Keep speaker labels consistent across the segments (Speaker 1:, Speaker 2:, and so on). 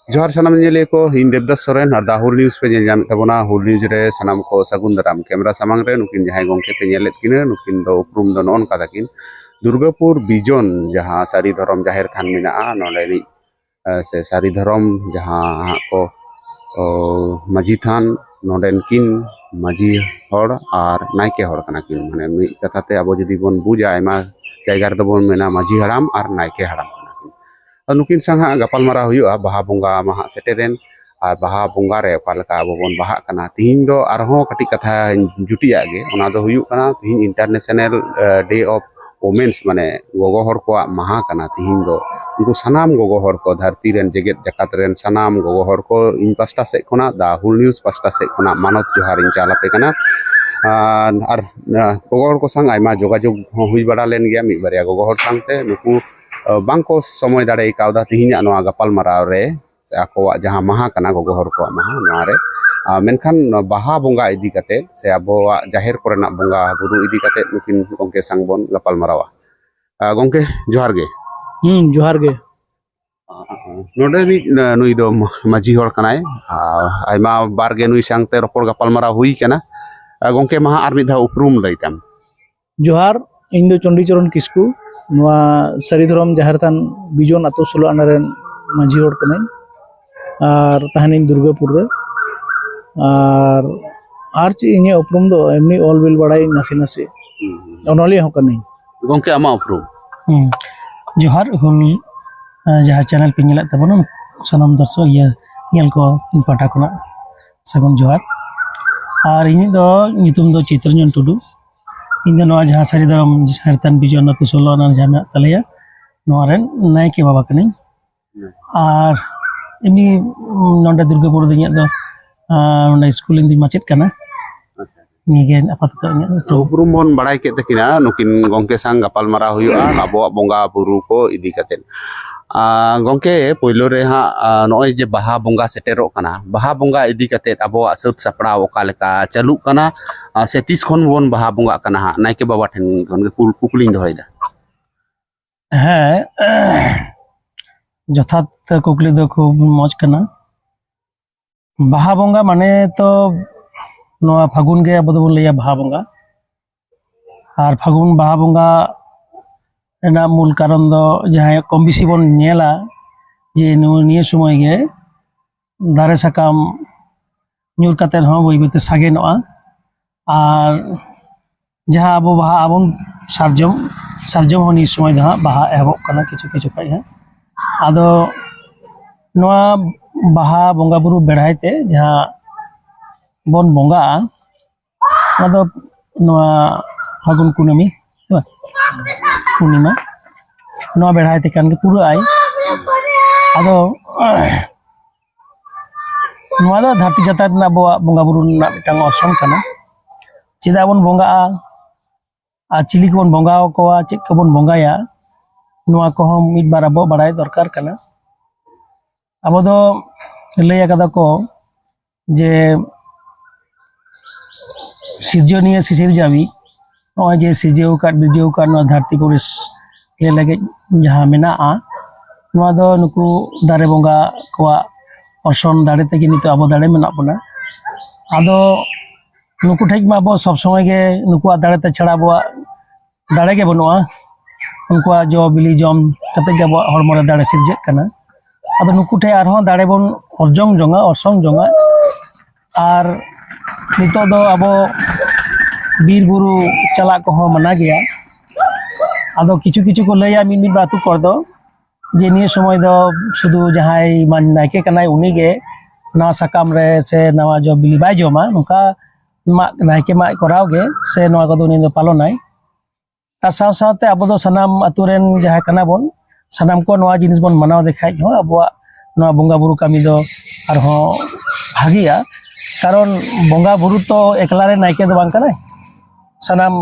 Speaker 1: जोहार सनाम नेले को इन देवदास सोरेन और दाहुल न्यूज पे जाम तबना हुल न्यूज रे सनाम को सगुन दाराम कैमरा सामांग रे नुकिन जहां गोंके पे नेलेत किने नुकिन दो उपरुम दो नॉन का तकिन दुर्गापुर बिजन जहां सारी धरम जाहिर थान मेना नोलेनी से सारी धरम जहां को माजी थान नोडेन किन माजी हर और नायके हर कना किन माने मि कथाते अब जदि बोन बुझा आयमा जायगा रे बोन मेना माजी हराम और नायके हराम नुकिन संग गपाल मारा हुआ बाहा बोंगा महा सेटेरेन और बाहा बोंगा रे ओकालका अब बोन बाहा कना तिहिन दो आरहों कटी कथा जुटिया गे ओना दो हुयु कना तिहिन इंटरनेशनल डे ऑफ वुमेन्स माने गोगो हर को महा कना तिहिन दो उनको सनाम गोगो हर को धरती रेन जगत जकात रेन सनाम गोगो हर को इन पास्टा से कोना दा हुल न्यूज पास्टा से कोना मानत जोहार इन चाला पे कना और गोगो हर को संग आयमा जोगाजोग हुई बड़ा लेन गया मि बारिया गोगो हर संगते नुकु बांको समय दाड़े कावदा तिहिना नोआ गपाल माराव रे से आकोवा जहां महा कना गोगो हर को महा नोआ रे मेनखान बाहा बोंगा इदी कते से अबोवा जाहिर कोरेना बोंगा बुरु इदी कते नुकिन गोंके संग बोन गपाल मारावा गोंके जोहार गे
Speaker 2: जोहार गे
Speaker 1: नोडे भी नुई दो माजी हर कनाय आयमा बार गे नुई संगते रपड़ गपाल मारा हुई कना गोंके महा आर मिधा उपरुम लैताम
Speaker 2: जोहार इन दो चंडीचरण किस्कू नवा सारी धरम जाहिर थान बिजन आतो 16 आनारेन माजी हर कनाय और तहानिन दुर्गापुर रे और ची इने उपरुम दो एमनी ऑल विल बड़ाई नासी नासी ओनली हो कनाय
Speaker 1: गोंके आमा उपरुम
Speaker 3: जोहार हुल जहाँ चैनल पे नेला तबन सनम दर्शक या नेल को इन पाटा कोना सगुन जोहार और इन दो नितुम दो चित्रंजन टुडू इन दो जहाँ सारी धरम हरतन बिजन तो 16 आना जहाँ तलैया नोरेन नायके बाबा कनी और इनी नोंडे दुर्गापुर दो नोंडे स्कूल इन माचेद कना निगे आपातत
Speaker 1: उपरुम बोन बड़ाई के तकिना नुकिन गोंके संग गपाल मारा हुआ आबो बोंगा बुरु को इदी कते गोंके पहिलो रे हा नय जे बाहा बोंगा सेटेरो कना बाहा बोंगा इदी कते आबो सत सपड़ा ओकालेका चालू कना से 30 खन बोन बाहा बोंगा कना हा नायके बाबा ठेन गोंके कुकुलिंग दोहैदा
Speaker 3: जथात कुकली दो खूब मौज कना बाहा बोंगा माने तो नोआ फागुन के अब बोन लिया बाहा बोंगा और फागुन बाहा बोंगा एना मूल कारण दो जहाँ कम बेसी बन नेला जे निये समय गे दारे साकाम ᱧᱩᱨ ᱠᱟᱛᱮ ᱦᱚᱸ ᱵᱟᱹᱭ ᱵᱟᱹᱭᱛᱮ ᱥᱟᱜᱮᱱᱚᱜᱼᱟ ᱟᱨ ᱡᱟᱦᱟᱸ ᱟᱵᱚ ᱵᱟᱦᱟ ᱟᱵᱚᱱ ᱥᱟᱨᱡᱚᱢ ᱦᱚᱸ ᱱᱤᱭᱟᱹ ᱥᱚᱢᱚᱭ ᱫᱚ ᱦᱟᱸᱜ ᱵᱟᱦᱟ ᱮᱦᱚᱵᱚᱜ ᱠᱟᱱᱟ ᱠᱤᱪᱷᱩ ᱠᱷᱚᱡ ᱦᱟᱸᱜ ᱟᱫᱚ ᱱᱚᱣᱟ ᱵᱟᱦᱟ ᱵᱚᱸᱜᱟ ᱵᱩᱨᱩ ᱵᱮᱲᱦᱟᱭᱛᱮ ᱡᱟᱦᱟᱸ ᱵᱚᱱ ᱵᱚᱸᱜᱟᱜᱼᱟ ᱚᱱᱟ ᱫᱚ ᱱᱚᱣᱟ ᱯᱷᱟᱹᱜᱩᱱ ᱠᱩᱱᱟᱹᱢᱤ पूर्णिमा नवा बेढ़ाई ते कान के पूरा आई आदो नवा दो धरती जातात ना बो बोंगा बुरु ना मिटांग अर्सन कना चिदा बन बोंगा आ चिली को बन बोंगा को चेक को बन बोंगाया नवा को हम मिद बार अबो बड़ाई दरकार कना अबो दो लैया कदा को जे सिरजनिया सिसिर जावी नॉय जे सिजेव का धरती पुरुष ले लगे जहाँ मेना नवा दो नुकु दारे बोंगा कोआ अर्सन दाड़े ते नितो अब दाड़े मेना बना आदो नुकु ठेक मा अब सब समय के नुकु दाड़े ते छड़ा अब दाड़े के बनुआ उनको जो बिली जम कते के अब हरमो रे दाड़े सिरजे कना आदो नुकु ठे आरहों दाड़े बन अर्जंग जोंगा अर्संग जोंगा और नितो दो अब बीर बुरु चला को मना गया आदो किचु किचु को लैया मिन मिन बातु कर दो जे निये समय दो शुधु जहां मान नायके कनाय उनी गे नवा सकाम रे से नवा जो बिली बाय जमा उनका नायके मा कराव गे से नवा को उनी दो पालनाय तार साव सावते अब दो सनाम अतुरेन जहां कना बोन सनाम को नवा जिनिस बोन मनाव देखाय हो अबवा नवा बोंगा बुरु कामी दो आर हो भागिया कारण बोंगा बुरु तो एकला रे नायके दो बांग कनाय सनाम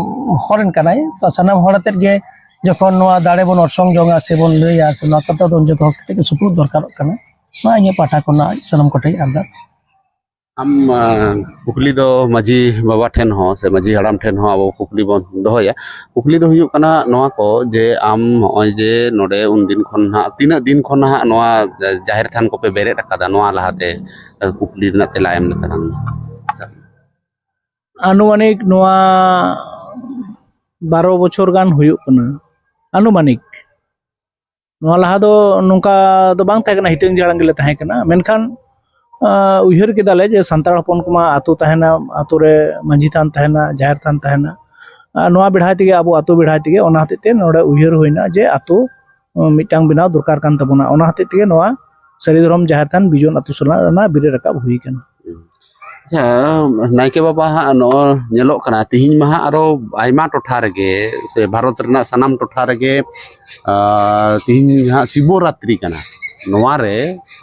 Speaker 3: हरन कनाय तो सनाम हरते गे जखन नवा दाड़े बन अर्संग जोंगा से बन लैया से ना कत दो जो के सुपुर दरकार कना मा इने पाठा कोना सनाम कोठे अरदास
Speaker 1: am kukli do maji baba ठेन हो से maji haram ठेन हो abo kukli bon dohoya kukli do huyuk kana noa ko je am hoy je node undin khon ha tina din khon ha noa jahir than ko pe beret akada noa lahate kukli na tela em tarang
Speaker 2: আনুমানিক নোয়া 12 বছর গান হুᱭᱩᱜ ᱠᱟᱱᱟ আনুমানিক নোয়া লাহা ᱫᱚ ᱱᱚᱝᱠᱟ ᱫᱚ ᱵᱟᱝ ᱛᱟᱦᱮᱸ ᱠᱟᱱᱟ ᱦᱤᱴᱟᱹᱝ ᱡᱟᱲᱟᱝ ᱜᱮᱞᱮ ᱛᱟᱦᱮᱸ ᱠᱟᱱᱟ ᱢᱮᱱᱠᱷᱟᱱ उयहर केदाले जे संताल हपन कुमा आतो तहना आतो रे मांझी थान तहना जाहिर थान तहना नोआ बिढ़ाय तिगे आबो आतो बिढ़ाय तिगे ओना हते ते नोडे उयहर होइना जे आतो मिटांग बिनाव दरकार कान तबोना ओना हते तिगे नोआ सरी धरम जाहिर थान बिजोन आतो सला ना बिरे रकाब हुई कना
Speaker 1: अच्छा नायके बाबा हा नो ñelok kana tihiñ ma ha aro aima टोठा rege se Bharat rena sanam टोठा rege tihiñ ha Shivratri kana noa re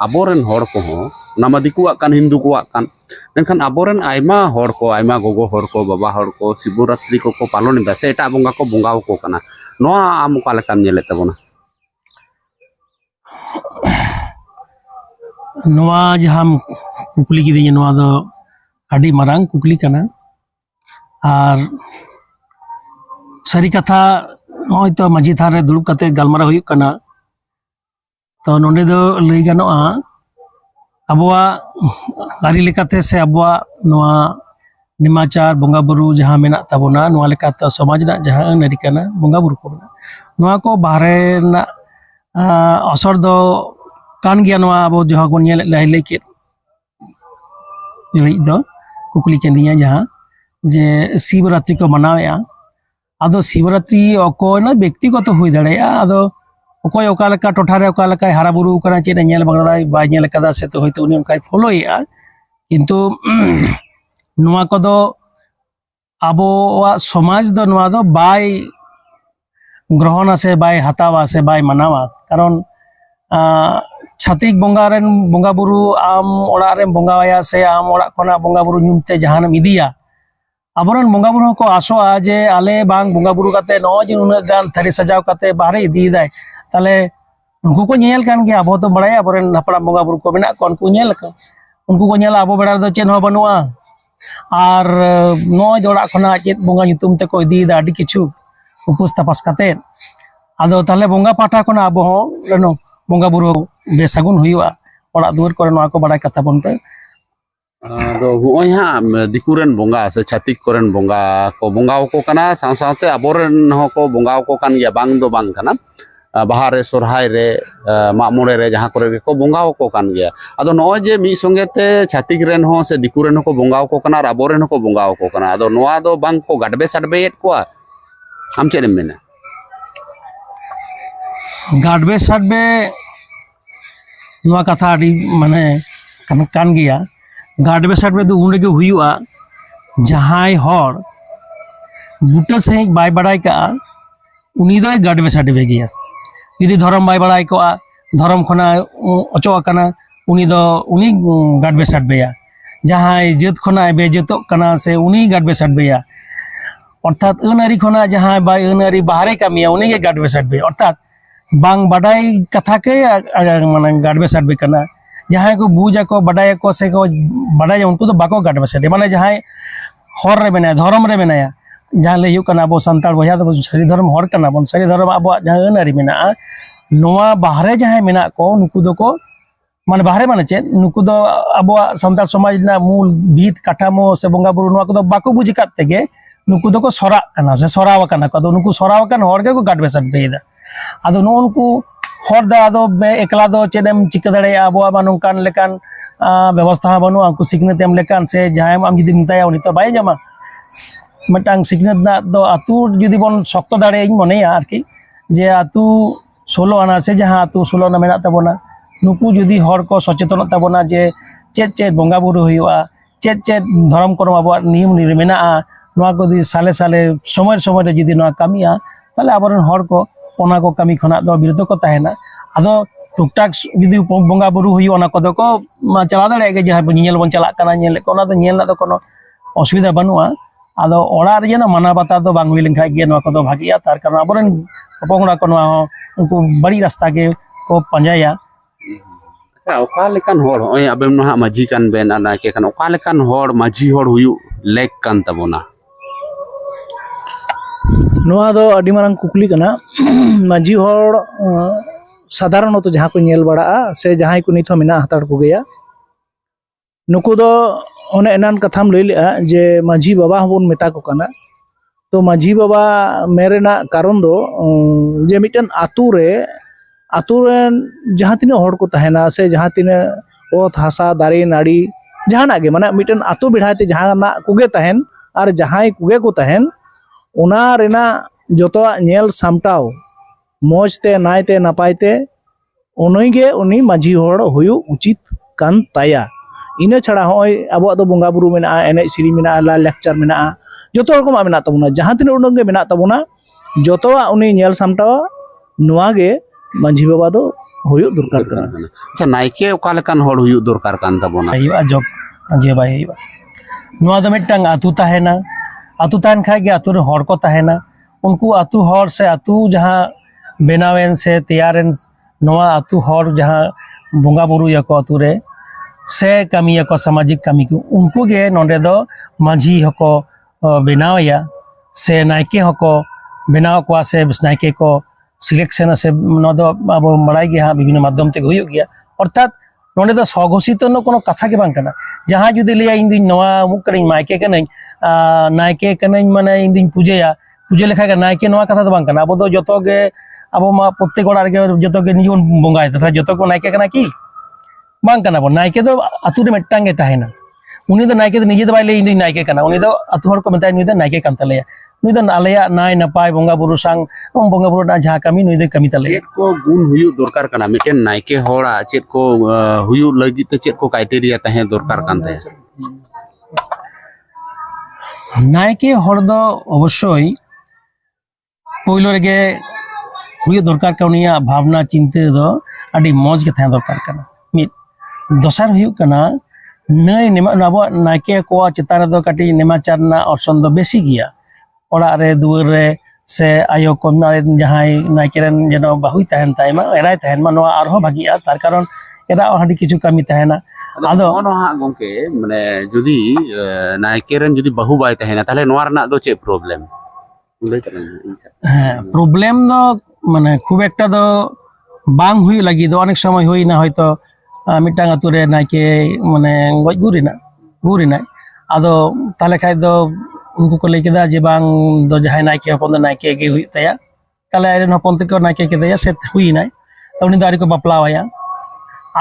Speaker 1: aboren hor ko ho nama dikuak kan hindu kuak kan menkan aboren aima hor ko aima gogo hor ko baba hor ko Shivratri ko palon ida se eta bonga ko bongao ko kana noa am kala kan ñele tabona
Speaker 3: नोआ जहां कुकली की दी नोआ दो अड़ी मरांग कुकली कना और सरी कथा नोय तो माझी थान रे दुड़ुब कते गलमारा हुयुक कना तो नोंडे दो लई गानोआ अबुआ आरी लेकाते से अबुआ नोआ निमाचार बोंगा बुरु जहां मेना तबोना नोआ लेकाते समाज ना जहां नरी कना बोंगा बुरु को नोआ को बाहरे ना असर दो कान गया नोआ अबो जहां को नेल लाई लेके लई दो कुकली के दिया जहां जे शिवरात्रि को मनावेया आदो शिवरात्रि अको ना व्यक्तिगत हुई दड़ेया आदो अकोय ओका लेका टोठा रे ओका लेका हारा बुरु कना चे नेल बागदाय बाय नेल कदा से तो होयतो उनी उनकाय फॉलोया किंतु नोआ को दो आबो समाज दो नोआ दो बाय ग्रहण से बाय हतावा से बाय मनावा कारण छातिक बोंगा रेन बोंगा बुरु आम ओड़ा रे बोंगाया से आम ओड़ा कोना बोंगा बुरु नुमते जहान मिदिया आबरन बोंगा बुरु को आसोआ जे आले बांग बोंगा बुरु काते नो जे उना गान थरी सजाव काते बाहरे इदी दाय ताले उनको को नेल कान गया आबो तो बड़ाय आबरन हपड़ा बोंगा बुरु को बिना कोन को नेल का उनको को नेल आबो बेड़ा दो चेन हो बनुआ और नो जोड़ा कोना चेत बोंगा nyutum te ko इदी दा आदि किछु उपस तपस काते आदो ताले बोंगा पाठा कोना आबो हो लनो बोंगा बुरु बेसागुन हुआ ओड़ा दुआर करे नोआ को बड़ाय कथा बोन पे
Speaker 1: do hoy ha dikuren bonga se chatik koren bonga ko bongao ko kana saw sawte aboren ho ko bongao ko kan ya bang do bang kana bahare sorhai re mamore re jaha kore ko bongao ko kan gya ado noy je mi songe te chatik ren ho se dikuren ho ko bongao ko kana ar aboren ho ko bongao ko kana ado noa do bang ko gadbe sadbe et ko am chere mena
Speaker 3: गाडबे साडबे नोआ कथा आदि माने कान गया गाडबे साडबे दो उन रेगे हुयुआ जहाय हर बुटा सही bye बड़ाय का उनी दो गाडबे साडबे गया यदि धर्म बाय बड़ाय को धर्म खना अचो कना उनी दो उनी गाडबे साडबेया जहाय जेत खना बेजेतो कना से उनी गाडबे साडबेया अर्थात अनारी खना जहाय बाय अनारी बाहरे कामिया उनी के गाडबे साडबे अर्थात बांग बड़ाई कथा के माने गाडबे साडबे कना जहां को बुझा को बड़ाई को से को बड़ाई उनको तो बाको गाडबे साडबे माने जहां हर रे बेना धर्म रे बेना जहां ले कना अबो संताल बया तो सरी धर्म हर कना बन सरी धर्म अबो जहां अनारी मेना नोआ बाहरे जहां मेना को नुकु दो को माने बाहरे माने चे नुकु दो अबो संताल समाज ना मूल भीत काठामो से बोंगा बुरु नोआ को दो बाको बुझ काते के नुकु दो को सरा कना से सराव कना को दो नुकु सराव कन हर के को गाडबे साडबे दा आदो नोनकु हर दा आदो एकला दो चेदम चिका दड़े आबो नोंकान लेकान व्यवस्था बनु अंकु सिकनेत एम लेकान से जहां आम जुदी मिताया उनी तो बाय जामा मटांग सिकनेत ना दो आतु जुदी बन शक्तो दाड़े इन मनेया आरकी जे आतु 16 आना से जहां आतु 16 ना मेना तबोना नुकु जुदी हर को सचेतन तबोना जे चेत चेत बोंगा बुरु हुआ चेत चेत धर्म कर्म आबो नियम मेना नोआ को दी साले साले समय समय जुदी नोआ कामिया ताले आबरन हर को ओना को कमी खना दो बिरतो को तहना आदो टुकटाक जुदी बोंगा बुरु हुई ओना को दो को चला दड़े के जहां नेल बन चला कना नेल को ओना दो नेल ना दो कोनो असुविधा बनुआ आदो ओड़ा रे ना माना बाता दो बांग हुई लेखा गे नोआ को दो भागिया तार कारण आबरन अपंगड़ा को नोआ उनको बड़ी रास्ता के को पंजाया
Speaker 1: oka lekan hor oi abem no ha maji kan ben ana ke kan oka lekan hor maji hor huyu lek kan tabona
Speaker 2: ᱱᱚᱣᱟ ᱫᱚ ᱟᱹᱰᱤ ᱢᱟᱨᱟᱝ ᱠᱩᱠᱞᱤ ᱠᱟᱱᱟ ᱢᱟᱹᱡᱷᱤ ᱦᱚᱲ ᱥᱟᱫᱷᱟᱨᱚᱱᱚᱛᱚ ᱡᱟᱦᱟᱸ ᱠᱚ ᱧᱮᱞ ᱵᱟᱲᱟᱜᱼᱟ ᱥᱮ ᱡᱟᱦᱟᱸᱭ ᱠᱚ ᱱᱤᱛ ᱦᱚᱸ ᱢᱮᱱᱟᱜ ᱦᱟᱛᱟᱲ ᱠᱚᱜᱮᱭᱟ ᱱᱩᱠᱩ ᱫᱚ ᱚᱱᱮ ᱮᱱᱟᱱ ᱠᱟᱛᱷᱟᱢ ᱞᱟᱹᱭ ᱞᱮᱜᱼᱟ ᱡᱮ ᱢᱟᱹᱡᱷᱤ ᱵᱟᱵᱟ ᱦᱚᱸᱵᱚᱱ ᱢᱮᱛᱟ ᱠᱚ ᱠᱟᱱᱟ ᱛᱚ ᱢᱟᱹᱡᱷᱤ ᱵᱟᱵᱟ ᱢᱮᱱ ᱨᱮᱱᱟᱜ ᱠᱟᱨᱚᱱ ᱫᱚ ᱡᱮ ᱢᱤᱫᱴᱮᱱ ᱟᱛᱳ ᱨᱮᱱ ᱡᱟᱦᱟᱸ ᱛᱤᱱᱟᱹᱜ ᱦᱚᱲ ᱠᱚ ᱛᱟᱦᱮᱱᱟ ᱥᱮ ᱡᱟᱦᱟᱸ ᱛᱤᱱᱟᱹᱜ ᱚᱛ ᱦᱟᱥᱟ ᱫᱟᱨᱮ ᱱᱟᱹᱲᱤ ᱡᱟᱦᱟᱱᱟᱜ ᱜᱮ ᱢᱟᱱᱮ ᱢᱤᱫᱴᱮᱱ ᱟᱛᱳ ᱵᱮᱲᱦᱟᱭᱛᱮ ᱡᱟᱦᱟᱱᱟᱜ ᱠᱚᱜᱮ ᱛᱟᱦᱮᱱ ᱟᱨ ᱡᱟᱦᱟᱸᱭ ᱠᱚᱜᱮ ᱠᱚ ᱛᱟᱦᱮᱱ ᱚᱱᱟ ᱨᱮᱱᱟᱜ ᱡᱚᱛᱚᱣᱟᱜ ᱧᱮᱞ ᱥᱟᱢᱴᱟᱣ ᱢᱚᱡᱽᱛᱮ ᱱᱟᱭᱛᱮ ᱱᱟᱯᱟᱭᱛᱮ ᱩᱱᱤᱜᱮ ᱩᱱᱤ ᱢᱟᱹᱡᱷᱤ ᱦᱚᱲ ᱦᱩᱭᱩᱜ ᱩᱪᱤᱛ ᱠᱟᱱ ᱛᱟᱭᱟ ᱤᱱᱟᱹ ᱪᱷᱟᱲᱟ ᱦᱚᱸᱜᱼᱚᱭ ᱟᱵᱚᱣᱟᱜ ᱫᱚ ᱵᱚᱸᱜᱟ ᱵᱩᱨᱩ ᱢᱮᱱᱟᱜᱼᱟ ᱮᱱᱮᱡ ᱥᱮᱨᱮᱧ ᱢᱮᱱᱟᱜᱼᱟ ᱞᱟᱭᱼᱞᱟᱠᱪᱟᱨ ᱢᱮᱱᱟᱜᱼᱟ ᱡᱚᱛᱚ ᱨᱚᱠᱚᱢᱟᱜ ᱢᱮᱱᱟᱜ ᱛᱟᱵᱚᱱᱟ ᱡᱟᱦᱟᱸ ᱛᱤᱱᱟᱹᱜ ᱩᱰᱟᱹᱝ ᱜᱮ ᱢᱮᱱᱟᱜ ᱛᱟᱵᱚᱱᱟ ᱡᱚᱛᱚᱣᱟᱜ ᱩᱱᱤ ᱧᱮल ᱥᱟᱢᱴᱟᱣᱟ ᱱᱚᱣᱟ ᱜᱮ ᱢᱟᱹᱡᱷᱤ ᱵᱟᱵᱟ ᱫᱚ ᱦᱩᱭᱩᱜ ᱫᱚᱨᱠᱟর ᱠᱟᱱᱟ
Speaker 1: acha naike oka lekan hor huyu dorkar kan tabona
Speaker 3: ᱦᱩᱭᱩᱜᱼᱟ ᱡᱚᱜ ᱡᱮ ᱵᱟᱭ ᱦᱩᱭᱩᱜᱼᱟ ᱱᱚᱣᱟ ᱫᱚ ᱢᱤᱫᱴᱟᱝ ᱟᱹᱛᱩ ᱛᱟᱦᱮᱱᱟ ᱟᱹᱛᱩ ᱛᱟᱦᱮᱱ ᱠᱷᱟᱡ ᱜᱮ ᱟᱹᱛᱩ ᱨᱮ ᱦᱚᱲ ko ᱛᱟᱦᱮᱱᱟ उनको अतु हर से अतु जहाँ बनावेन से तैयारेन नवा अतु हर जहाँ बोंगा बुरु याको अतु रे से कमी याको सामाजिक कमी को उनको गे नोंडे दो माझी हको बनावया से नायके हको बनाव को से नायके को सिलेक्शन से नो दो अब बड़ाई गया विभिन्न माध्यम ते हुई गया अर्थात नोंडे दो स्वघोषित नो कोनो कथा के बांग कना जहाँ जुदी लिया इन दिन नवा मुक करिन मायके कनई नायके कनई माने इन दिन पूजेया पूजा लेखा के नायके नवा कथा तो बांग कना अब तो जतो गे अब मा प्रत्येक ओड़ा गे जतो गे निजन बोंगाय तथा जतो को नायके कना की बांग कना बो नायके तो अतु रे मिट्टांगे ताहेना उनी तो नायके तो निजे तो बाय ले इन नायके कना उनी तो अतु हर को मेता नुई तो नायके कान तलेया नुई तो आलेया नाय नपाय बोंगा बुरु सांग बोंगा बुरु ना जहाँ कमी नुई तो कमी तले
Speaker 1: चेक को गुण हुyu dorkar kana miten naike hora chet ko huyu lagi te chet ko criteria tahe dorkar kan te
Speaker 3: नायके हर दो अवश्य पहले रेगे हुई दरकार का उनिया भावना चिंता दो अड़ी मौज के थां दरकार कना मिद दोसर हुई कना नई नेमा नाबो नायके को चेतान दो काटी नेमाचार ना ऑप्शन दो बेसी गिया ओड़ा रे दुवर रे से आयो को जहां नायके रन जनो बाहुई तहन ताइमा एराय तहन मा नवा आरो भागिया तार कारण एरा हडी किछु कमी तहना
Speaker 1: ado ono ha gongke mane judi naike ren judi bahu bai tahena tahle noa rena do che problem lei talan
Speaker 3: problem दो माने खूब एकटा दो बांग हुई लगी दो अनेक समय हुई ना होयतो मिटांग अतु रे नायके माने गज गुरिना आदो ताले खाय दो उनको को लेके दा जे बांग दो जहाय नायके हपन दो नायके गे हुई तया ताले आयरन हपन ते को नायके के दया सेट हुई नाय तो उनी दारी को बापलावाया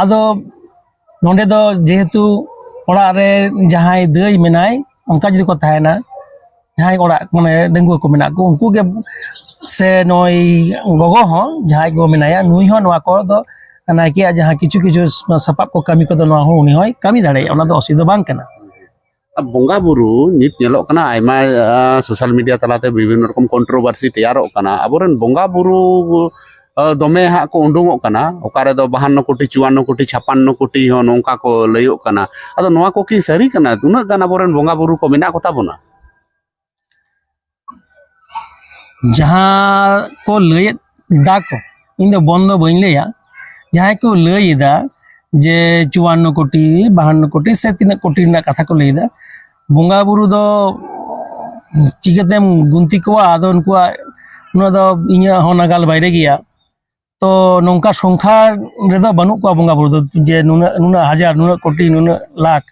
Speaker 3: आदो नोंडे दो जेहेतु ओड़ा रे जहाय दई मेनाय उनका जदि को थायना जहां ओड़ा माने डेंगू को मेना को उनको के से नई गगो हो जहां को मेनाया नुई हो नवा को दो नायके जहां किछु किछु सपाप को कमी को दो नवा हो उनी होय कमी दाड़े ओना दो असिदो बांग कना
Speaker 1: अब bonga buru nit nyelok kana aima social media talate bibinno rokom kontroversi teyarok kana aboren bonga buru dome ha ko undungok kana okare do 52 koti 54 koti 56 koti ho nongka ko layok kana ado noa ko ki sari kana tuna gan aboren bonga buru ko mena ko tabona
Speaker 3: जहाँ को लय दा को इन दो बंद बइन लेया जहाँ को लय दा जे 54 कोटी 52 कोटी से 3 कोटी ना कथा को लयदा बोंगा बुरु दो चिकतेम गुंती को आदो उनको नो दो इnya हो नागाल बाइरे गया तो नोंका संख्या रे दो बानु को बोंगा बुरु दो जे नुना हजार नुना कोटी नुना लाख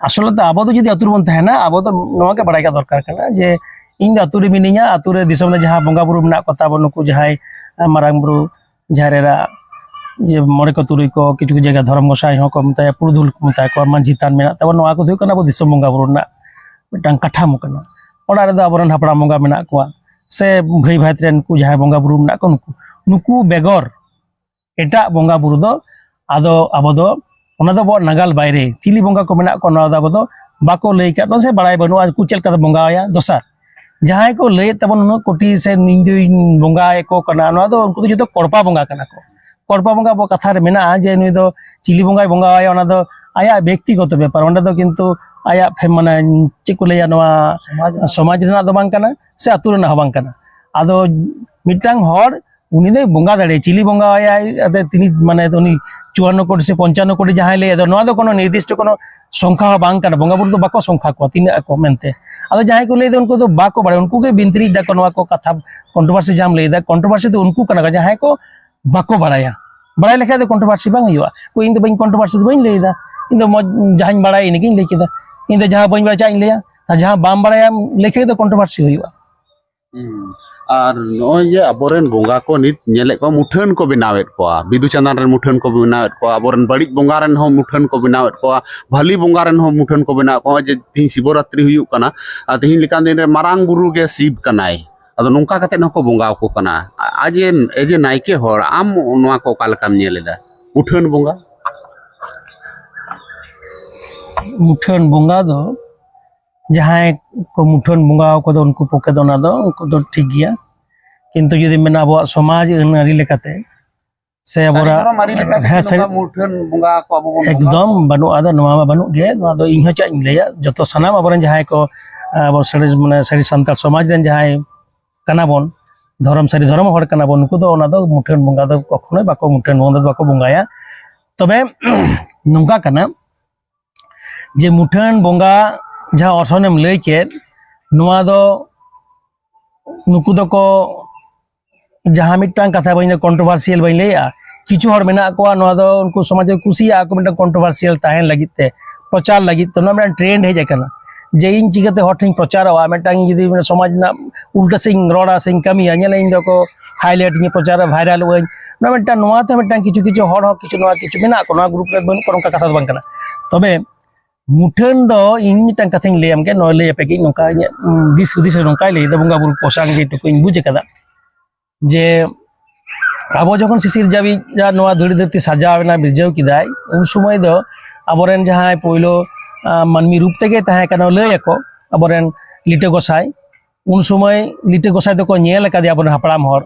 Speaker 3: আসলে তো আবো তো যদি আতুর বন থাকে না আবো তো নওয়াকে বাড়াই কা দরকার কানা যে इन आतुरे मिनिया आतुरे दिसम जहाँ बोंगा बुरु मेना को ताबो नुकु जहाय मारांग बुरु झारेरा जे मरे को तुरुई को किछु जगह धर्म गोसाई हो को मताय पुरुधुल को मताय को मांझितान मेना तब नवा को कना बो दिसम बोंगा बुरु ना मिटांग काठाम कना ओड़ा रे दा अबरन हापड़ा बोंगा मेना को से भई भाइत्रेन को जहाय बोंगा बुरु मेना को नुकु बेगर एटा बोंगा बुरु दो आदो आबो दो ओना दो बो नागाल बाइरे चिली बोंगा को मेना को ना दा बो दो बाको लई का से बड़ाई बनु आज कुचल का बोंगा या दोसर जहां को लय तबन नो कोटी से निंदु बोंगा एको कना नो दो उनको जो कोड़पा बोंगा कना को कोड़पा बोंगा बो कथा रे मेना जे नुई दो चिली बोंगा बोंगा आया ओना दो आया व्यक्तिगत व्यापार ओना दो किंतु आया माने चिको लया नवा समाज रना दो बांग कना से अतु रना बांग कना आदो मिटांग हर उनी दो बंगा दाड़े चिली बंगा आया तिनी माने उनी 54 कोटी से 55 कोटी जहां ले नोआ दो कोनो निर्दिष्ट कोनो संख्या बांग काना बंगा बुरु दो बाको संख्या को तीन को मेनते आदो जहां को ले दो उनको तो बाको बारे उनको के बिंतरी दा कोनो को कथा कंट्रोवर्सी जाम ले दा कंट्रोवर्सी तो उनको कना जहां को बाको बाराया बड़ा लेखा दो कंट्रोवर्सी बांग हुआ को इन दो बइन कंट्रोवर्सी दो बइन ले दा इन दो जहां बड़ा इन किन ले केदा इन दो जहां बइन बड़ा चाइन लेया जहां बाम बड़ा लेखे दो कंट्रोवर्सी हुआ
Speaker 1: और नॉय अबोरेन बोंगा को नित नेले को मुठन को बनावेत को बिदु चंदन रन मुठन को बनावेत को अबोरेन बड़िज बोंगा रन हो मुठन को बनावेत को भली बोंगा रन हो मुठन को बना को जे तिन शिवरात्रि हुयु कना तिन लिकान दिन मारांग बुरु के शिव कनाय अदो नोंका कते नको बोंगा को कना आज एजे नायके होर आम नोआ को कालकाम नेलेदा मुठन बोंगा
Speaker 3: मुठन बोंगा दो जहां को मुठन बोंगा को दो उनको पोके दो ना दो उनको दो ठीक गया किंतु यदि मेना अब समाज अनारी लेकाते से अबोरा है से
Speaker 1: मुठन बोंगा को अब
Speaker 3: एकदम बनु आदा नोआ बनु गे नोआ दो इहो चा लेया जतो सनाम अबरन जहां को अब सरी माने सरी संताल समाज रन जहां कना बोन धर्म सरी धर्म हर कना बोन उनको दो ना दो मुठन बोंगा दो कखनो बाको मुठन बोंगा बाको बोंगाया तबे नुंका कना जे मुठन बोंगा जहाँ अर्सनेम लई के नुआ दो नुकु दो को जहाँ मिट्टांग कथा बइन कंट्रोवर्शियल बइन लेया किछु हर मेना को नुआ दो उनको समाज कुसिया को मिट्टांग कंट्रोवर्शियल ताहेन लगित ते प्रचार लगित तो ना ट्रेंड है जकना जे इन चिकते हर ठिन प्रचार वा मिट्टांग यदि समाज ना उल्टा सिंग रोड़ा सिंग कमिया नेला इन दो को हाईलाइट नि प्रचार वायरल होय ना मिट्टांग नुआ तो मिट्टांग किछु किछु हर हो किछु नुआ किछु मेना को नुआ ग्रुप रे बन को कथा बन कना तबे मुठन दो इन मिटन कथिंग लेम के नो ले पे कि नोका दिस दिस नोका ले द बंगा बुरु पोसांग जे टुकु इन बुझे कदा जे आबो जखन शिशिर जाबी जा नोआ धुड़ी धरती सजावना बिरजाव किदाय उन समय दो अबोरेन जहां पहिलो मानमी रूप तेगे ताहे कनो ले को अबोरेन लिटे गोसाई उन समय लिटे गोसाई दो को नेल कदे अबोन हपड़ाम हर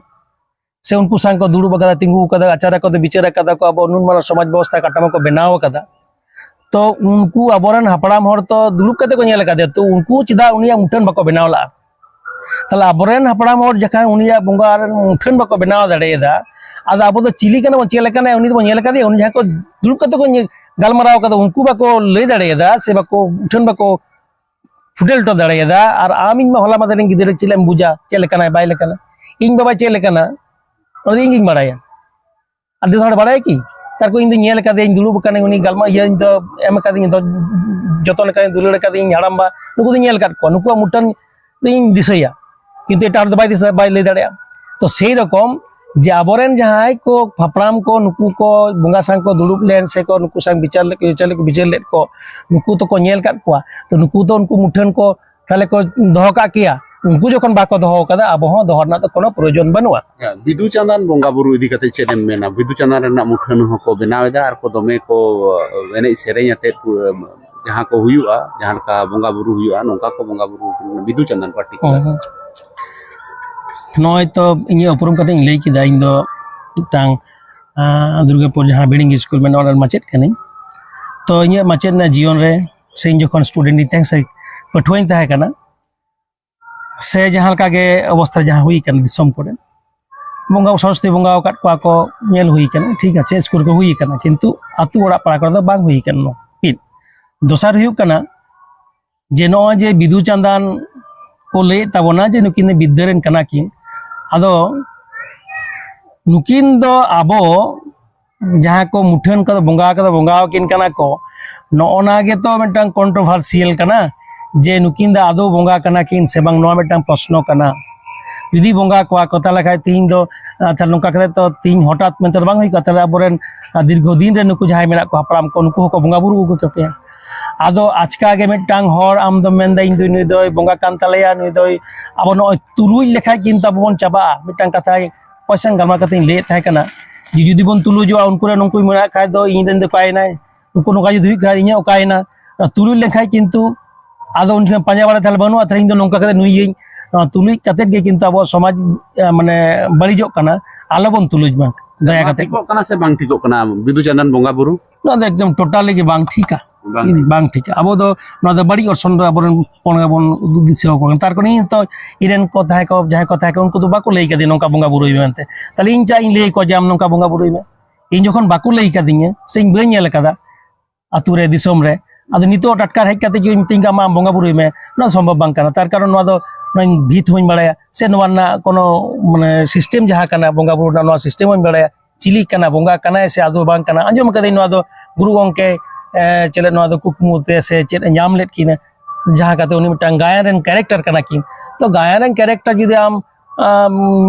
Speaker 3: से उनको संग को दुड़ु बकदा तिंगु कदा आचारा को विचार कदा को अब उन समाज व्यवस्था काटमा को बनाव कदा तो उनको अबोरन हपड़ाम हर तो दुलुक कते को नेल कादे तो उनको चिदा उनिया मुठन बको बनावला तला अबोरन हपड़ाम हर जखा उनिया बोंगा मुठन बको बनाव दाड़ेदा आदा अब तो चिली कना बन चेल कना उनि तो नेल कादे उन जहा को दुलुक कते को गालमराव कदा उनको बको ले दाड़ेदा से बको मुठन बको फुटेल तो दाड़ेदा और आमिन मा होला मादे गिदरे चिलेम बुझा चेल कना बाय लेकना इन बाबा चेल कना और इंग इंग बाड़ाया आदि थोड़ा बाड़ाय की तार को इन नेल कादे दुलुब कने उनी गालमा ये इन तो एम कादे तो जतो लेका दुलुड़ कादे हड़ामबा नुकु दो नेल काट को नुकु मुठन तो इन दिसया किंतु एटा दो बाय दिस बाय ले दाड़या तो सेई रकम जे आबोरेन जहां को हपड़ाम को नुकु को बंगा संग को दुलुब लेन से को नुकु संग विचार ले को नुकु तो को नेल काट को तो नुकु तो उनको मुठन को ताले को दोह का किया उनको जखन बाको दोह कदा अब हो दोहरना तो कोनो प्रयोजन बनुआ
Speaker 1: बिदु चंदन बोंगा बुरु इदी कते चेदम मेना बिदु चंदन रना मुठन हो को बनावेदा आर को दमे को एने सेरेኝ अते जहां को हुयुआ जहां का बोंगा बुरु हुयुआ नोंका को बोंगा बुरु बिदु चंदन पार्टिकुलर
Speaker 3: नय तो इन उपरम कते लई किदा इन दो टांग दुर्गापुर जहां बिल्डिंग स्कूल में नॉर्मल माचेत कनी तो इन माचेत ना जीवन रे से जखन स्टूडेंट नी से पठुआइन ताहे कना से जहां का गे अवस्था जहां हुई कन दिसम कोरे बोंगा सरस्वती बोंगा काट को नेल हुई कन ठीक है स्कूल को हुई कन किंतु आतु ओड़ा पाड़ा कर बांग हुई कन पिन दोसार हुई कना जे नो जे बिदु चंदन को ले तबना जे नुकिन विद्यारेन कना किन आदो नुकिन दो आबो जहां को मुठन का बोंगा किन कना को नोना गे तो मिटन कंट्रोवर्शियल कना जे नुकिन दा आदो बोंगा कना किन से बांग नोआ मिटन प्रश्न कना यदि बोंगा को कथा लखाय तीन दो थार नुका करे तो तीन हठात में तो बांग हुई कथा अबोरेन दीर्घ दिन रे नुकु जहां मेना को हपराम को नुकु को बोंगा बुरु को के आदो आजका गे मिटन हर आम दो मेन दा इन दो नुई दो बोंगा कान तलेया नुई दो अब नो तुलुई लेखाय किन तब बोन चाबा मिटन कथा पैसा गमा कते ले थाय कना जुदी बोन तुलु जो उनको रे नुकु मेना खाय दो इन दिन दो कायना नुकु नुका जुदी हुई खाय इnya okaina तुलुई लेखाय किंतु आदो उन पांजा बाड़ा थाल बनु अथरिन दो नोंका कते नुई तुलुई कते गे किंतु अब समाज माने बळिजो कना आलो बन तुलुज मा दया कते
Speaker 1: को कना से बांग ठिको कना बिदु चंदन बोंगा बुरु
Speaker 3: ना एकदम टोटली के बांग ठीका bang ठीक है अब दो ना दो बड़ी ऑप्शन दो अपन पोंगा बन दिसे हो कोन तार कोनी तो इरेन को थाय को जहां को थाय को उनको तो बाको लई कदी नोका बोंगा बुरुई मेनते ताले इन चा इन लई को जाम नोका बोंगा बुरुई में इन जखन बाको लई कदिnya सें बई नेल कदा आतु रे दिसोम रे आदो नितो टटकार हेक कते जो मिटिंग का मा बोंगा बुरुई में ना संभव बांग काना तार कारण नो दो भीत होइन बड़ाया से नोवा ना कोनो माने सिस्टम जहां काना बोंगा बुरु ना सिस्टम होइन बड़ाया चिली काना बोंगा काना से आदो बांग काना अंजम कदे नो दो गुरु गंके चले नो दो कुकमुते से चेत नाम लेट किन जहां काते उनी मिटांग गायन रेन कैरेक्टर काना किन तो गायन रेन कैरेक्टर जुदि आम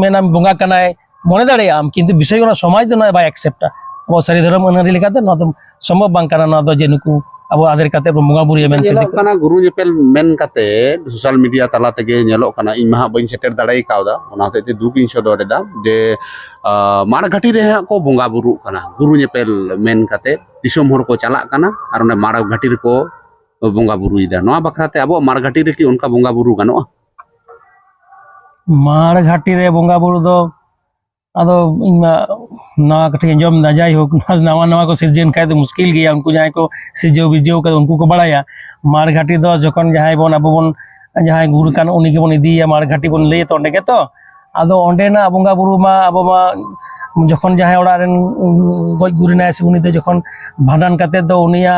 Speaker 3: मेनाम बोंगा कानाय मने दाड़े आम किंतु विषय ना समाज दो ना बाय एक्सेप्टा अब सारी धर्म अनरी लेकाते नो दो संभव बांग काना नो दो जेनुकु अब आदर काते बोंगा बुरु मेनते
Speaker 1: nyelok kana guru nyepel men kate sosial media tala tege nyelok kana ᱤᱧ ᱢᱟ bain seter dadai kauda ona te duk ᱤᱧ ᱥᱚᱫᱚᱨ ᱮᱫᱟ je mar ghati re ko bonga buru kana guru nyepel men kate disom hor ko chalak kana ar one mar ghati re ko bonga buru ida noa bakrate abo mar ghati re ki onka bonga buru ganoa
Speaker 3: मार घाटी रे बोंगा बुरु दो आदो इमा नवा कटे जम ना जाय हो नवा नवा को सिर्जन खाय तो मुश्किल गया उनको जाय को सिजो बिजो का उनको को बड़ाया मार घाटी दो जखन जाय बोन अब बोन जाय गुरु कान उनी के बोन इदिया मार घाटी बोन ले तो अंडे के तो आदो अंडे ना बोंगा बुरु मा अब मा जखन जाय ओड़ा रेन गज गुरिना से उनी दो जखन भांडन काते दो उनिया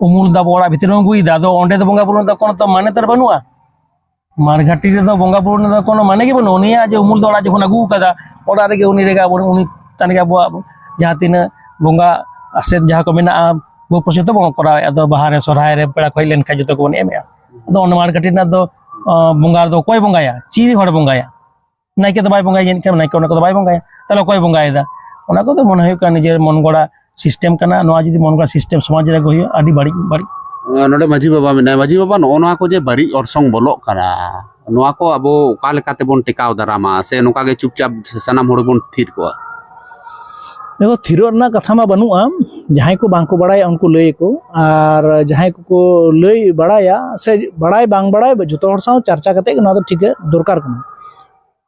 Speaker 3: उमुल दा बोड़ा भितर गुई दा दो अंडे तो बोंगा बुरु दा कोन तो माने तर बनुआ मार घाटी रे दो बोंगा बुरु ना कोनो माने के बनु उनिया जे उमुल दोड़ा जखन अगु कदा ओड़ा रे उनी रे उनी ताने अब जहाँ तीन बोंगा आसे जहाँ को मेना वो पछे तो बंग करा अदो बाहर सोरहाय रे पेड़ा खोइ लेन खा जतो को बन एमे अदो ओन मार घाटी ना दो बोंगा दो कोई बोंगाया चिरी हड़ बोंगाया नाइके तो बाय बोंगाय जेन के नाइके ओना को बाय बोंगाया तले कोई बोंगाय दा ओना को तो मन होय का निजे मन गोड़ा सिस्टम कना नोआ जदी मन गोड़ा सिस्टम समाज रे होय आडी बाड़ी बाड़ी
Speaker 1: नोडे माजी बाबा मेना माजी बाबा नो नोआ को जे बारी orsong bolok kana noa ko abo oka lekate bon टेकाव Darma से नोका गे चुपचाप सनाम हड़ bon थीर को
Speaker 2: देखो थिरो ना कथा मा बनुआ जहां को बांको बड़ाया उनको लय को और जहां को लय बड़ाया से बड़ाय बांग बड़ाय जतो हर साव चर्चा कते ना तो ठीक है दरकार कना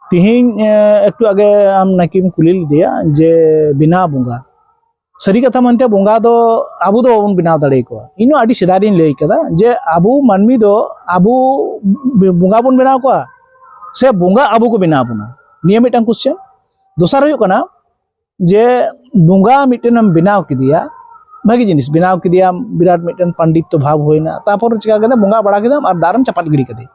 Speaker 2: तिहिन एकटू आगे आम नाकिम कुलिल दिया जे बिना बोंगा सरी कथा मानते बोंगा दो आबू दो उन बिना दड़े को इनो आडी सिदारिन लय कदा जे आबू मानमी दो आबू बोंगा बन बिना को से बोंगा आबू को बिना बुना निये मिटन क्वेश्चन दोसर होय कना जे बोंगा मिटन हम बिनाव किदिया भागी जिनिस बिनाव किदिया विराट मिटन पंडित तो भाव होइना तापर चिका कदे बोंगा बड़ा किदम और दारम चपाट गिरी कदे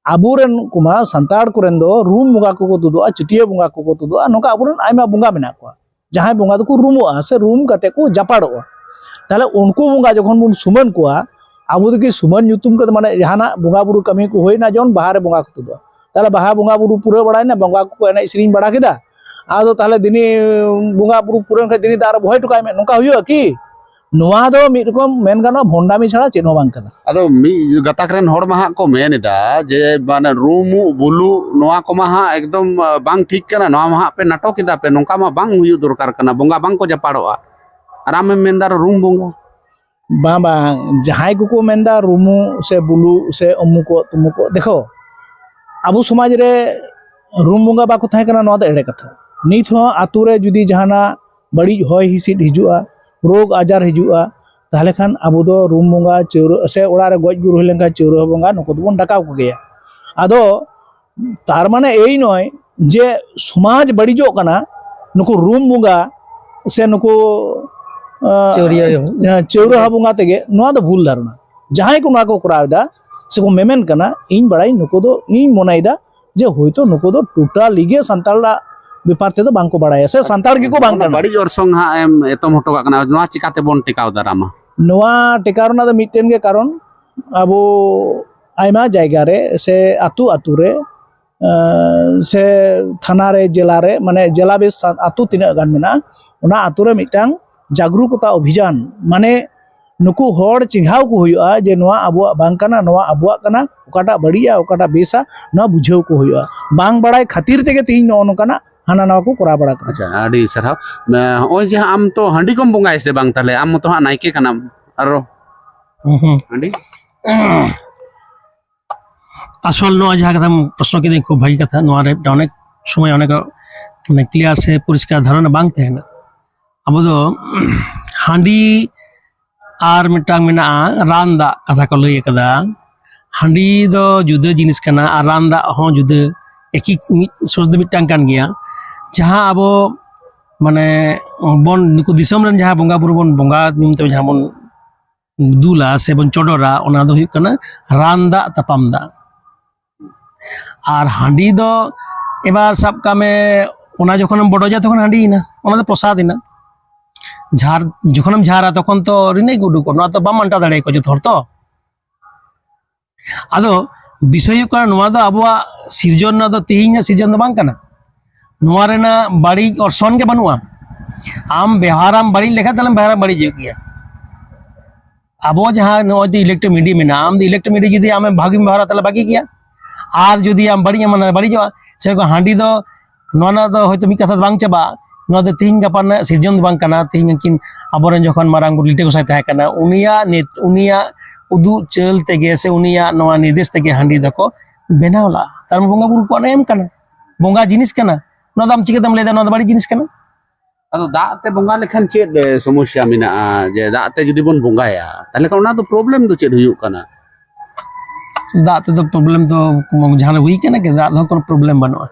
Speaker 2: आबुरेन कुमा संताड़ कुरेन दो रूम बोंगा को तुदो चिटिया बोंगा को तुदो नोका आबुरेन आइमा बोंगा बिना को जहां बोंगा को रूमो से रूम कते को जपाड़ो ताले उनको बोंगा जखन बुन सुमन को आबु दो की सुमन युतुम के माने जहाना बोंगा बुरु कमी को होइना जन बाहर बोंगा को तुदो ताले बाहा बोंगा बुरु पूरा बड़ायना बोंगा को एना श्रीन बड़ा किदा आदो ताले दिनी बोंगा बुरु पूरा के दिनी दार बहय टुकाय में नोका हुयो की नोआ दो मिद रकम मेन गानो भोंडामी छाड़ा चेनो बांग कना
Speaker 1: ado mi gatak ren hor ma ko men ida je bana rumu bulu noa ko ma ekdom bang ठीक kana noa ma pe natok ida pe nongka ma bang huyu dorkar kana bonga bang ko japadoa aram mendar room bonga
Speaker 2: बाबा जहां को मेंदा रूमु से blue से अमुको तुमुको देखो आबु समाज रे room बोंगा बाको थाय कना नोआ द एड़े कथा नित हो आतु रे जुदी जहाना बड़ी होय हिसिद हिजुआ रोग आजार हिजुआ ताहले खान आबु दो रूम बोंगा चौर से ओड़ा रे गज गुरु लेंका चौर बोंगा नको दोबन डाकाव को गया आदो तार माने एई नय जे समाज बड़ीजो कना नको रूम बोंगा से नको चौरा बोंगा तेगे नोआ दो भूल धारणा जहां को ना को करावदा से को मेमेन कना इन बड़ाई नको दो इन मोनाइदा जे होयतो नको दो टोटली गे संतालला बेपार ते दो बांको बड़ाया से संताल की को बांग करना
Speaker 1: bari orsong ha em etom hoto kana noa chikate bon टेकाव Darma
Speaker 2: नोआ टेकारना दो मिटेन के कारण अबो आइमा जायगा रे से आतु आतु रे से थाना रे जिला रे माने जिला बेस आतु तिना गान मेना ओना आतु रे मिटांग जागरूकता अभियान माने नुकु होड़ चिंघाव को हुआ जे नोआ आबुआ बांग कना नोआ आबुआ कना ओकाटा बड़िया ओकाटा बेसा नोआ बुझेव को हुआ बांग बड़ाई खातिर तेगे तीन नो नोकाना हाना नवा को करा बड़ा कना
Speaker 1: अच्छा आडी सरहा ओय जे आम तो हंडी कम बोंगाय से बांग ताले आम तो हा नाइके कना आरो हंडी
Speaker 3: आसल नो जहाँ कथा प्रश्न के खूब भाई कथा नो रे अनेक समय अनेक माने क्लियर से परिष्कार धारणा बांग तहना अब दो हांडी आर मिटांग मेना रान दा कथा को लई कदा हांडी दो जुदा जिनिस कना आर रान दा हो जुदा एक ही सोच दो मिटांग कान गया जहां अबो माने बन नुकु दिसम रन जहां बोंगा बुरु बन बोंगा निमते जहां बन दुला से बन चोडोरा ओना दो हुई कना रान दा तपाम दा आर हांडी दो एबार सब कामे ओना जखन बड़ोजा तखन हांडी ना ओना दो प्रसाद ना झार जखन झारा तखन तो रिने गुडु को ना तो बाम अंटा दाड़े को जो थोर तो आदो विषय का नोआ दो अबुआ सिरजन ना दो तिहिं सिरजन दो बांग कना नोआ रेना बाड़ी और सोन के बनुआ आम व्यवहाराम बाड़ी लेखा तलम व्यवहाराम बाड़ी जो किया अब जहाँ नोआ जो इलेक्ट्रिक मीडिया में ना आम इलेक्ट्रिक मीडिया जुदी आम भागी व्यवहार तले बाकी किया आर जुदी आम बाड़ी माने बाड़ी जो से को हांडी दो नोना दो होयतो मी कथा बांग चबा नोआ दो तिहिं गपान सिरजन दो बांग कना तिहिं किन अबोरेन जखन मारांग लिटे को साथ तहे कना उनिया उदु चल तेगे से उनिया नोआ निर्देश तेगे हांडी दको बेनावला तार बोंगा बुरु को एम कना बोंगा जिनिस कना नोआ दम चिकेतम लेदा नोआ बाड़ी जिनिस कना
Speaker 1: अदो दाग ते बोंगा लेखन चेद समस्या मेना जे दाग ते जुदी बोन बोंगाया ताले का ओना तो प्रॉब्लम तो चेद हुयुक कना
Speaker 3: दाग ते तो प्रॉब्लम तो जहां हुई कना के दाग दो कोनो प्रॉब्लम बनुआ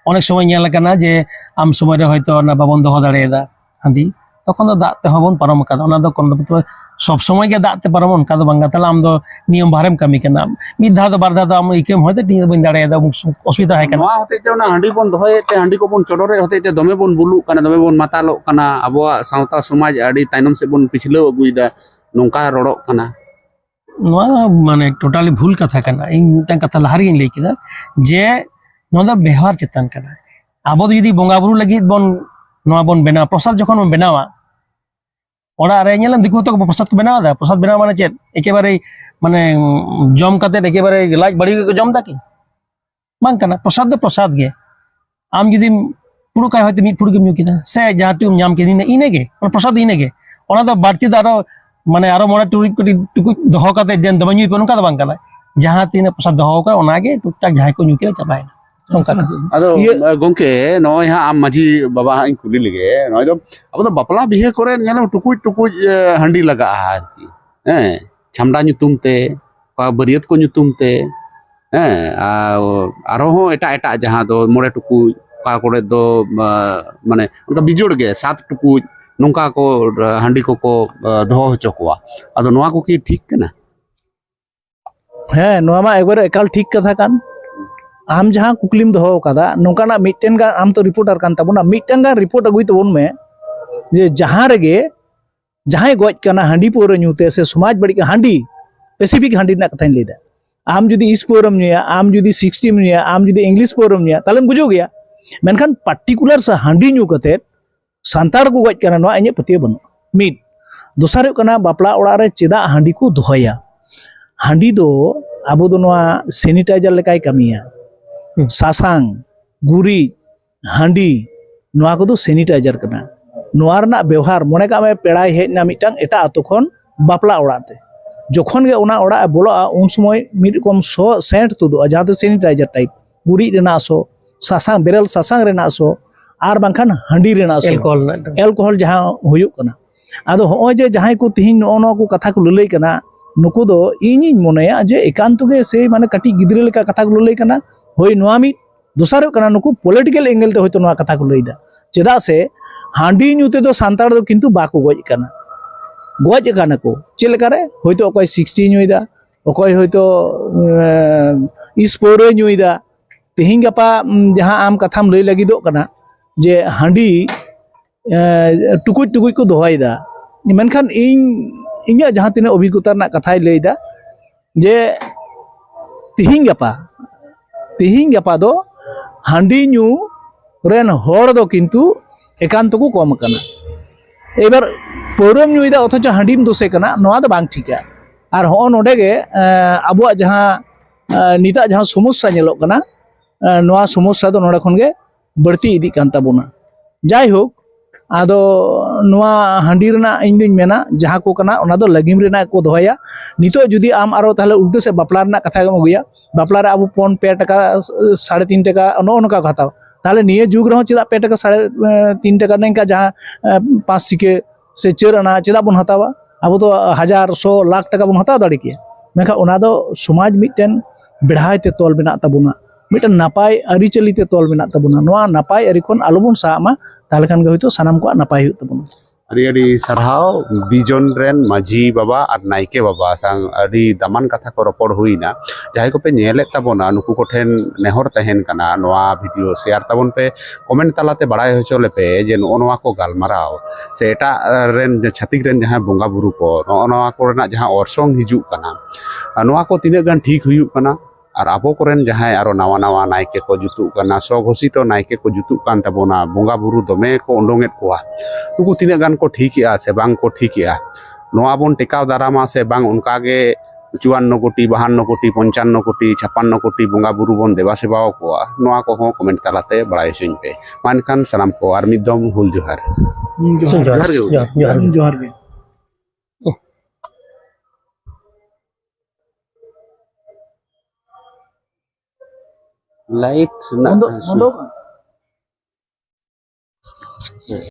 Speaker 3: अनेक समय नेल कना जे आम समय रे हयतो ना बाबन दोहो दाड़ेदा हांडी तखन दो दाग ते हबन पारम कदा ओना दो कोनो तो सब समय के दाग ते पारम उनका दो बांगा तला आम दो नियम बारेम कमी कना मिद धा दो बार धा दो आम इकेम होते ती बन दाड़ेदा असुविधा है कना
Speaker 1: नोआ होते ते ओना हांडी बोन दोहोय ते हांडी को बोन चोडोरे होते ते दमे बोन बुलु कना दमे बोन मातालो कना अबवा सावता समाज आडी ताइनम से बोन पिछलो अगुइदा नोंका रोड़ो कना
Speaker 3: नोआ माने टोटली भूल कथा कना इन मिटन कथा लहारी इन लेकिदा जे नोआ दो व्यवहार चितन कना आबो यदि बोंगा बुरु लगी बोन नोआ बोन बेना प्रसाद जखन बोन बेनावा ओड़ा रे नेलन दिखो तो प्रसाद को बनावा दा प्रसाद बनावा माने चेत एकेबारे माने जम काते एकेबारे लाज बड़ी को जम दा की बांग कना प्रसाद दो प्रसाद गे आम यदि पुरु काय होते मिट पुरु के म्यू किदा से जहां तुम नाम के दिन इनेगे प्रसाद इनेगे ओना दो बाड़ती दा माने आरो मोड़ा टुकु दोहो काते देन दम न्यू पनुका बांग कना जहां तीन प्रसाद दोहो का ओना गे टुकटाक जहां को न्यू के चबाय
Speaker 1: अदो गोंके नोय हा आम माजी बाबा इन कुली लगे नोय दो अब तो बपला बिहे करे नेलो टुकुज हांडी लगा आरकी छामडा ᱧᱩᱛᱩᱢ ते बरियत को ᱧᱩᱛᱩᱢ ते आरो हो एटा जहां दो मोड़े टुकुज का कोड़े दो माने उनका बिजोड़ गे 7 टुकुज नोंका को हांडी को दोहो होचो कोआ अदो नोआ को की ठीक कना
Speaker 2: है नोआ मा एकबार एकाल ठीक कथा कान आम जहां कुकलिम दोहो कदा नोंकाना मिटन गा आम तो रिपोर्टर कान तबना मिटन गा रिपोर्ट अगुई तबन में जे जहां रेगे जहां गज कना हांडी पोरे न्यूते से समाज बड़ी हांडी स्पेसिफिक हांडी ना कथा लेदा आम जुदी इस पोरम न्यूया आम जुदी 60 न्यूया आम जुदी इंग्लिश पोरम न्यूया तालेम बुझो गया मेनखान पार्टिकुलर से हांडी न्यू कते सांतार को गज कना नोआ इने पतियो बनु मिट दोसार कना बापला ओड़ा रे चेदा हांडी को दोहया हांडी दो आबो दो नोआ सैनिटाइजर लेकाय कमिया सासांग गुरी हांडी नोआ को दो सैनिटाइजर कना नोआ रना व्यवहार मने का में पेड़ाय हेजना मिटांग एटा आतो खन बापला ओड़ाते जखन गे ओना ओड़ा बोला उन समय मिड कम सो सेंट तुदो जहां तो सैनिटाइजर टाइप गुरी रेना सो सासांग बेरल सासांग रेना सो आर बांखान हांडी रेना सो एल्कोहल जहां हुयुक कना आदो होय जे जहां को तिहिन नो को कथा को ललई कना नुको दो इनि मोनेया जे एकांत गे से माने कटी गिद्रे लेका कथा को ललई कना होय नोआ मिट दोसार कना नुको पॉलिटिकल एंगल ते होयतो नोआ कथा को लईदा चेदा से हांडी न्यूते दो सांतार दो किंतु बाको गज कना को चेलकारे होयतो अकोय 60 न्यूइदा अकोय होयतो इस पोरे न्यूइदा तिहिं गपा जहां आम कथाम लई लगिदो कना जे हांडी टुकुज को दोहयदा मेनखान इन्या जहां तिना अभिज्ञता ना कथाय लईदा जे तिहिं गपा दो हांडी न्यू रेन होड़ दो किंतु एकांत को कम कना एबार पौरम न्यूइदा अथच हांडीम दोसे कना नोआ दो बांग ठीका आर हो नोडे गे आबुआ जहां निता जहां समस्या नेलो कना नोआ समस्या दो नोडे खन गे बढ़ती इदी कान ताबोना जाय होक आदो नोआ हांडी रेना इन दिन मेना जहां को कना ओना दो लगिम रेना को दोहया नितो जुदी आम आरो ताहले उल्टे से बापला रेना कथा गम गया बापला रे आबु 5 टका 3.5 टका नोका को हताव ताहले निये जुग रहो चेदा 5 टका 3.5 टका नंका जहां 5 सिके से 4 आना चेदा बन हतावा ᱟᱵᱚ ᱫᱚ 1000 ᱞᱟᱠᱷ ᱴᱟᱠᱟ ᱵᱚᱱ ᱦᱟᱛᱟᱣ ᱫᱟᱲᱮ ᱠᱮᱭᱟ ᱢᱮᱱᱠᱷᱟᱱ ᱚᱱᱟ ᱫᱚ ᱥᱚᱢᱟᱡᱽ ᱢᱤᱫᱴᱮᱱ ᱵᱮᱲᱦᱟᱭ te tol ᱢᱮᱱᱟᱜ ᱛᱟᱵᱚᱱᱟ ᱢᱤᱫᱴᱮᱱ ᱱᱟᱯᱟᱭ ᱟᱹᱨᱤᱪᱟᱹᱞᱤ te tol ᱢᱮᱱᱟᱜ ᱛᱟᱵᱚᱱᱟ ᱱᱚᱣᱟ ᱱᱟᱯᱟᱭ ᱟᱹᱨᱤ ᱠᱷᱚᱱ ᱟᱞᱚᱵᱚᱱ ᱥᱟᱦᱟᱜ ᱢᱟ ᱛᱟᱦᱞᱮ ᱠᱷᱟᱱ ᱜᱮ ᱦᱚᱭᱛᱚ ᱥᱟᱱᱟᱢ ᱠᱚᱣᱟᱜ ᱱᱟᱯᱟᱭ ᱦᱩᱭᱩᱜ ᱛᱟᱵᱚᱱᱟ
Speaker 1: ᱟᱹᱰᱤ ᱟᱹᱰᱤ ᱥᱟᱨᱦᱟᱣ ᱵᱤᱡᱚᱱ ᱨᱮᱱ ᱢᱟᱹᱡᱷᱤ ᱵᱟᱵᱟ ᱟᱨ ᱱᱟᱭᱠᱮ ᱵᱟᱵᱟ ᱥᱟᱶ ᱟᱹᱰᱤ ᱫᱟᱢᱟᱱ ᱠᱟᱛᱷᱟ ᱠᱚ ᱨᱚᱯᱚᱲ ᱦᱩᱭᱱᱟ ᱡᱟᱦᱟᱸᱭ ᱠᱚᱯᱮ ᱧᱮᱞᱮᱫ ᱛᱟᱵᱚᱱᱟ ᱱᱩᱠᱩ ᱠᱚᱴᱷᱮᱱ ᱱᱮᱦᱚᱨ ᱛᱟᱦᱮᱱ ᱠᱟᱱᱟ ᱱᱚᱣᱟ ᱵᱷᱤᱰᱤᱭᱳ ᱥᱮᱭᱟᱨ ᱛᱟᱵᱚᱱ ᱯᱮ ᱠᱚᱢᱮᱱᱴ ᱛᱟᱞᱟᱛᱮ ᱵᱟᱲᱟᱭ ᱦᱚᱪᱚ ᱞᱮᱯᱮ ᱡᱮ ᱱᱚᱜᱼᱚ ᱱᱚᱣᱟ ᱠᱚ ᱜᱟᱞᱢᱟᱨᱟᱣ ᱥᱮ ᱮᱴᱟᱜ ᱨᱮᱱ ᱪᱷᱟᱹᱛᱤᱠ ᱨᱮᱱ ᱡᱟᱦᱟᱸᱭ ᱵᱚᱸᱜᱟ ᱵᱩᱨᱩ ko ᱱᱚᱜᱼᱚ ᱱᱚᱣᱟ ᱠᱚᱨᱮᱱᱟᱜ ᱡᱟᱦᱟᱸ ᱚᱨᱥᱚᱝ ᱦᱤᱡᱩᱜ ᱠᱟᱱᱟ ᱱᱚᱣᱟ ko ᱛᱤᱱᱟᱹᱜ ᱜᱟᱱ ᱴᱷᱤᱠ ᱦᱩᱭᱩᱜ ᱠᱟᱱᱟ ᱟᱨ ᱟᱵᱚ ᱠᱚᱨᱮᱱ ᱡᱟᱦᱟᱸᱭ ᱟᱨᱚ ᱱᱟᱣᱟ ᱱᱟᱣᱟ ᱱᱟᱭᱠᱮ ᱠᱚ ᱡᱩᱛᱩᱜ ᱠᱟᱱᱟ ᱥᱚᱜᱷᱳষᱤᱛᱚ ᱱᱟᱭᱠᱮ ko ᱡᱩᱛᱩᱜ ᱠᱟᱱ ᱛᱟᱵᱚᱱᱟ ᱵᱚᱸᱜᱟ ᱵᱩᱨᱩ ᱫᱚᱢᱮ ko ᱩᱰᱩᱝᱮᱫ ᱠᱚᱣᱟ ᱱᱩᱠᱩ ᱛᱤᱱᱟᱹᱜ ᱜᱟᱱ ko ᱴᱷᱤᱠᱮᱜᱼᱟ ᱥᱮ ᱵᱟᱝ ko ᱴᱷᱤᱠᱮᱜᱼᱟ ᱱᱚᱣᱟ ᱵᱚᱱ ᱴᱮᱠᱟᱣ ᱫᱟᱨᱟᱢᱟ ᱥᱮ ᱵᱟᱝ ᱚᱱᱠᱟᱜᱮ 54 কোটি 52 কোটি 55 কোটি 56 কোটি ᱵᱚᱸᱜᱟ ᱵᱩᱨᱩ ᱵᱚᱱ ᱫᱮᱵᱟ ᱥᱮᱵᱟ ᱠᱚᱣᱟ ᱱᱚᱣᱟ ᱠᱚᱦᱚᱸ ᱠᱚᱢᱮᱱᱴ ᱛᱟᱞᱟᱛᱮ ᱵᱟᱲᱟᱭ ᱦᱚᱪᱚᱧ ᱯᱮ ᱢᱟ ᱮᱱᱠᱷᱟᱱ ᱥᱟᱱᱟᱢ ᱠᱚ ᱟᱨ ᱢᱤᱫ ᱫᱚᱢ ᱦᱩᱞ ᱡᱚᱦᱟᱨ
Speaker 2: ᱡᱚᱦᱟᱨ
Speaker 1: ᱜᱮ ᱦᱩᱞ।
Speaker 2: ᱡᱚᱦᱟᱨ ᱜᱮ
Speaker 1: लाइट
Speaker 2: বন্ধ